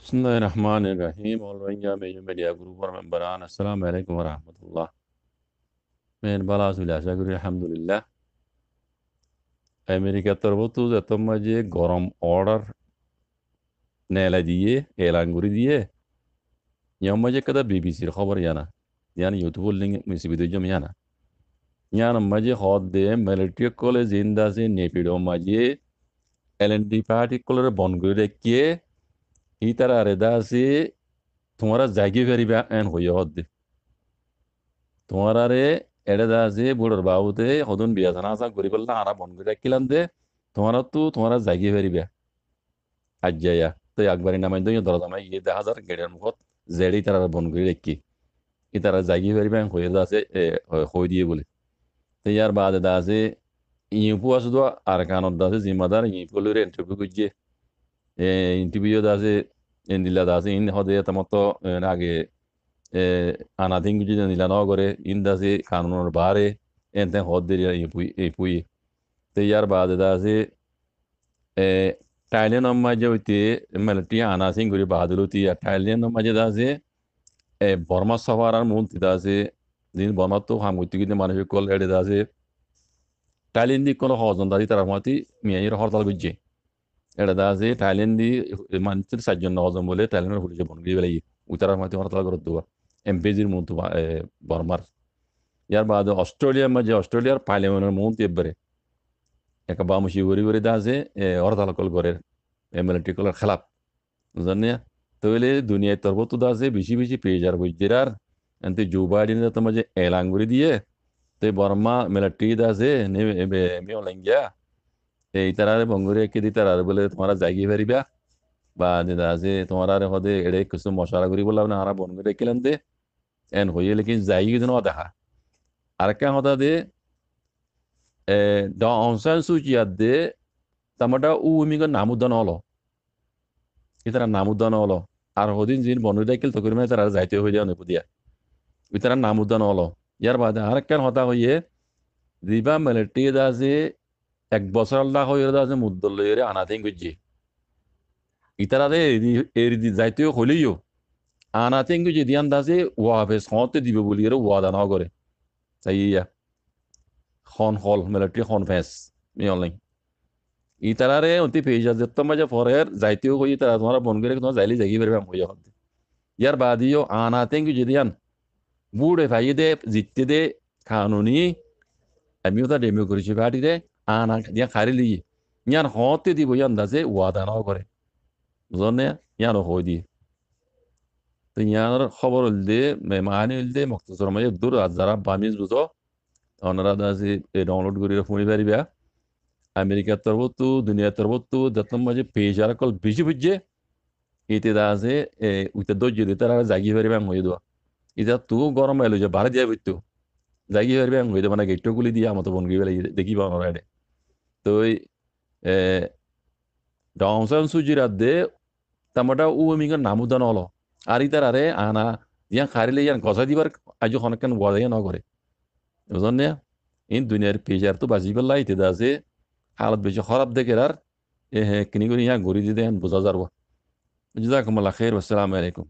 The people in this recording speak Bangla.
بسم الله الرحمن الرحيم والوينجا media group memberan Assalamualaikum warahmatullah men balas bilasa guri alhamdulillah Amerika তরফতো যত মাঝে গরম অর্ডার নেলা দিয়ে এলান করে দিয়ে ইয়াম মাঝে kada বিবিসির খবর জানা yani ইউটিউব লিংক মিসিবিদ জম জানা ইয়ান মাঝে হদ দে মিলিটারি কলেজ ইন্দাসে নেপিডো মাঝে এলএনডি পার্টি কলরে বন করে রেখে ই তারা রেদা আছে তোমারা জাগি ফেরিবা এন হইয়া হদ তোমারারে এড়ে দা যে বুড়োর বাবুতে হদুন বিয়া জানা আসা করি বললা আরা বন করে রাখিলাম দে তোমারা জাগিয়ে ফেরিবে আজ যাইয়া তো একবারই নামাই দই দরদামাই গিয়ে দেখা যার গেটের মুখত জেডি তারা বন করে রাখি ই তারা জাগিয়ে ফেরিবে হয়ে দা আছে হয়ে দিয়ে বলে তো ইয়ার বাদে দা আছে ইউপু আছে তো আর কানত দা আছে জিম্মাদার ইউপু লরে ইন্টারভিউ করছে ইন্টারভিউ দা আছে ইন্দিলা দা আছে ইন হদে তামতো আগে anating guji dan ilano gore inda se kanunor bare enten hodder ya ipui te yar baade da se Thailand amma je uti melati anasing guri baadulu ti Thailand amma je da se Burma safarar munti da se din Burma to ham uti gidi manushe kol ede da se Thailand di kono hozon da di taramati miyayir hortal gujje ede da se Thailand di manchir sajjon hozon bole Thailand hulje bongi belai utaramati hortal gorduwa এমপিজির মতো বর্মার ইয়ার বাদে অস্ট্রেলিয়ার মাঝে অস্ট্রেলিয়ার পার্লামেন্টের মন্ত্রী এবারে একা বামুশি গড়ি গড়ি দাসে অরতালকল গড়ের এমএলটিকলের খেলাপ জানি তাহলে দুনিয়ায় তরবত দাসে বেশি বেশি পেয়ে যার বুঝিরার এতে জো বাইডেন তো মাঝে এলান করে দিয়ে তো বর্মা মিলিটারি দাসে মেও লেঙ্গিয়া এই তারারে বঙ্গরে কে দি তারারে বলে তোমরা জাগিয়ে পারিবা বা দাসে তোমরা হদে এড়ে কিছু মশারা করি বললাম না আরা বঙ্গরে কেলেন দে en hoye lekin zayi no daha arkan hoda de da onsan suci adde tamada u mi ga namudan holo itara namudan holo আর হদিন জিন বন্ধু দাইকেল তো করিমে তারা যাইতে হয়ে যাও নেপুদিয়া ইতারা নামুদান হলো ইয়ার বাদে আরেকখান হতা হইয়ে দিবা মিলিটারি দাসে এক বছর আল্লাহ হইয়ে দাসে মুদ্দলইরে আনাথিং গুজি ইতারা রে এরি যাইতে হইলেও আনাথিং গুজি দিয়ান দাসে ওয়াবে সতে দিবে বলিয়ে ওয়াদা না করে তাইয়া খন হল মিলিটারি খন ফেস মিয়লিং ইতারারে অতি পেজা যেত মাঝে ফরের যাইতেও কই তারা তোমার বন করে তোমার যাইলি জাগি বেরবে হইয়া হতে ইয়ার বাদিও আনাথিং গুজি দিয়ান বুড়ে ভাই দে জিততে দে কানুনি আমিও তা ডেমোক্রেসি পার্টি রে আনা দিয়া খারি লি ইয়ান হতে দিব ইয়ান দাসে ওয়াদা না করে বুঝনে ইয়ান হই দি তো ইয়ার খবর হলদে মানি হলদে মক্তসর মাঝে দূর যারা বামিজ বুঝো ওনারা দাসে ডাউনলোড করে শুনি পারিবা আমেরিকার তরফতো দুনিয়ার তরফতো যত মাঝে পেজার কল বেশি বুঝছে এতে দাসে উইতে দর্জ দিতে তারা জাগি পারিবা হয়ে দেওয়া এটা তো গরম এলো যে বাড়ি যায় বুঝতো জাগি পারিবা হয়ে দেওয়া মানে গেটটো গুলি দিয়ে আমার বন গিয়ে দেখিবা ওনারা এডে তো ডাউনসান সুজির আদে তামাটা ও মিঙ্গার নামুদান হলো আর ইতারারে আনা ইয়ান খারিলে ইয়ান গজা দিবার আজ অনেকক্ষণ ওয়াদাই না করে বুঝলেন না ইন দুনিয়ার পেজার তো বাজি পেলাই ইতে দাসে হালত বেশি খারাপ দেখে আর কিনি করে ইয়া ঘুরি দিতে বোঝা যাবো জাজাকুমুল্লাহ খাইর আসসালামু আলাইকুম